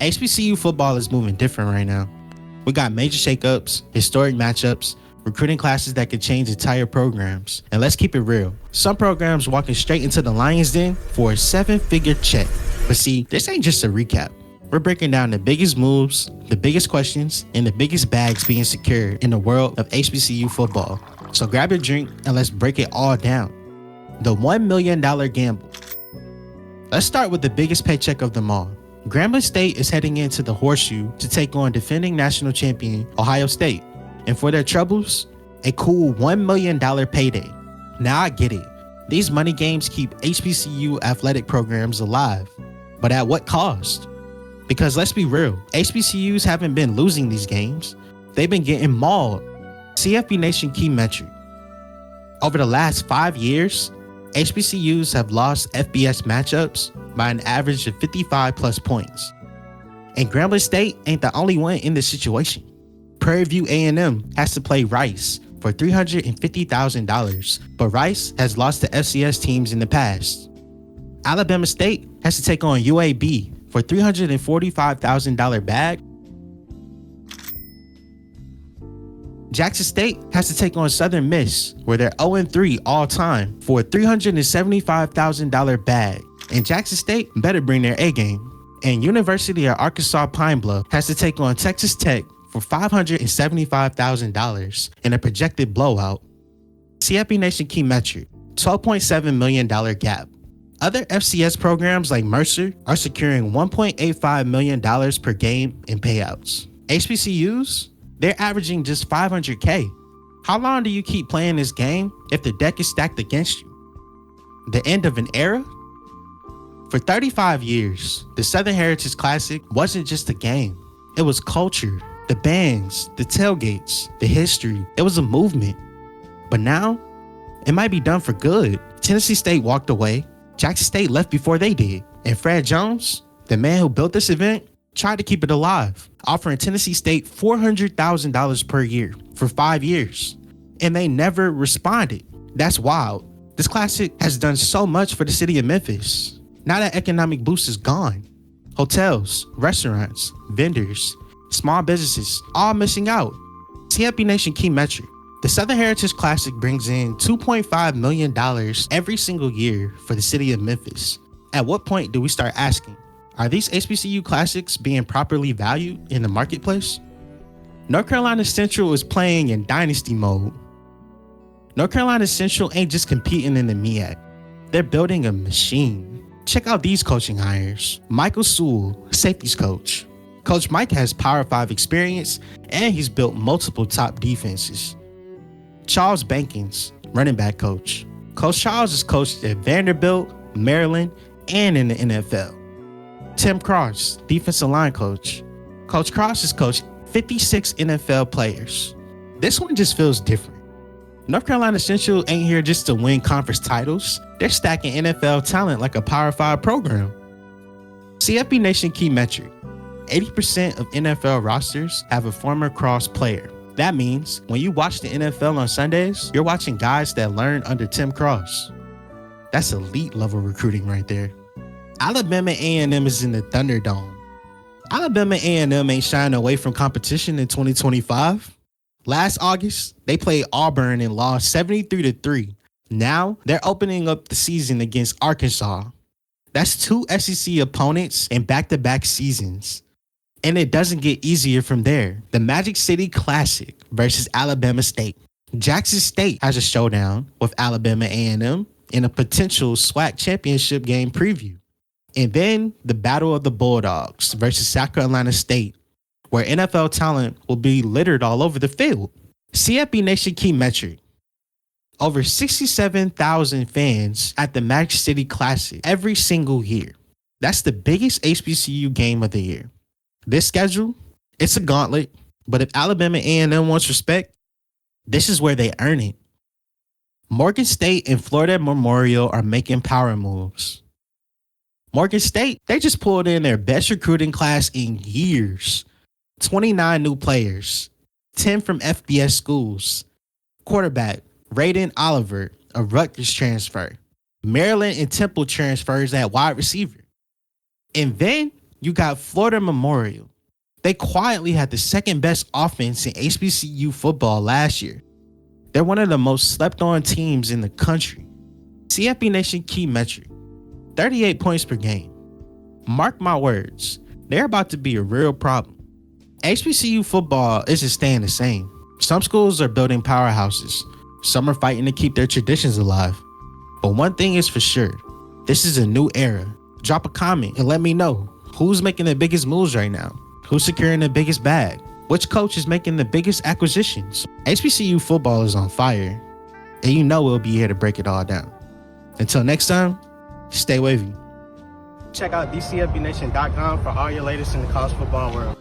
HBCU football is moving different right now. We got major shakeups, historic matchups, recruiting classes that could change entire programs. And let's keep it real. Some programs walking straight into the lion's den for a 7-figure check. But see, this ain't just a recap. We're breaking down the biggest moves, the biggest questions, and the biggest bags being secured in the world of HBCU football. So grab your drink and let's break it all down. The $1 million gamble. Let's start with the biggest paycheck of them all. Grambling State is heading into the Horseshoe to take on defending national champion Ohio State. And for their troubles, a cool $1 million payday. Now I get it. These money games keep HBCU athletic programs alive. But at what cost? Because let's be real, HBCUs haven't been losing these games. They've been getting mauled. CFB Nation key metric. Over the last 5 years, HBCUs have lost FBS matchups by an average of 55 plus points. And Grambling State ain't the only one in this situation. Prairie View A&M has to play Rice for $350,000, but Rice has lost to FCS teams in the past. Alabama State has to take on UAB for $345,000 bag. Jackson State has to take on Southern Miss, where they're 0-3 all time, for a $375,000 bag. And Jackson State better bring their A game. And University of Arkansas Pine Bluff has to take on Texas Tech for $575,000 in a projected blowout. CFB Nation key metric, $12.7 million gap. Other FCS programs like Mercer are securing $1.85 million per game in payouts. HBCUs, they're averaging just $500K. How long do you keep playing this game if the deck is stacked against you? The end of an era? For 35 years, the Southern Heritage Classic wasn't just a game. It was culture, the bands, the tailgates, the history. It was a movement. But now, it might be done for good. Tennessee State walked away. Jackson State left before they did. And Fred Jones, the man who built this event, tried to keep it alive, offering Tennessee State $400,000 per year for 5 years. And they never responded. That's wild. This classic has done so much for the city of Memphis. Now that economic boost is gone. Hotels, restaurants, vendors, small businesses, all missing out. CFB Nation key metric. The Southern Heritage Classic brings in $2.5 million every single year for the city of Memphis. At what point do we start asking, are these HBCU Classics being properly valued in the marketplace? North Carolina Central is playing in dynasty mode. North Carolina Central ain't just competing in the MEAC. They're building a machine. Check out these coaching hires. Michael Sewell, safeties coach. Coach Mike has Power 5 experience and he's built multiple top defenses. Charles Bankins, running back coach. Coach Charles has coached at Vanderbilt, Maryland, and in the NFL. Tim Cross, defensive line coach. Coach Cross has coached 56 NFL players. This one just feels different. North Carolina Central ain't here just to win conference titles. They're stacking NFL talent like a Power 5 program. CFB Nation key metric. 80% of NFL rosters have a former Cross player. That means when you watch the NFL on Sundays, you're watching guys that learned under Tim Cross. That's elite level recruiting right there. Alabama A&M is in the Thunderdome. Alabama A&M ain't shying away from competition in 2025. Last August, they played Auburn and lost 73-3. Now, they're opening up the season against Arkansas. That's 2 SEC opponents in back-to-back seasons. And it doesn't get easier from there. The Magic City Classic versus Alabama State. Jackson State has a showdown with Alabama A&M in a potential SWAC championship game preview. And then the Battle of the Bulldogs versus South Carolina State, where NFL talent will be littered all over the field. CFB Nation key metric. Over 67,000 fans at the Magic City Classic every single year. That's the biggest HBCU game of the year. This schedule, it's a gauntlet, but if Alabama A&M wants respect, this is where they earn it. Morgan State and Florida Memorial are making power moves. Morgan State, they just pulled in their best recruiting class in years. 29 new players, 10 from FBS schools. Quarterback, Raiden Oliver, a Rutgers transfer. Maryland and Temple transfers at wide receiver. And then You got Florida Memorial. They quietly had the second best offense in HBCU football last year. They're one of the most slept on teams in the country. CFB Nation key metric, 38 points per game. Mark my words, they're about to be a real problem. HBCU football isn't staying the same. Some schools are building powerhouses. Some are fighting to keep their traditions alive. But one thing is for sure, this is a new era. Drop a comment and let me know who's making the biggest moves right now. Who's securing the biggest bag? Which coach is making the biggest acquisitions? HBCU football is on fire, and you know we'll be here to break it all down. Until next time, stay wavy. Check out dcfbnation.com for all your latest in the college football world.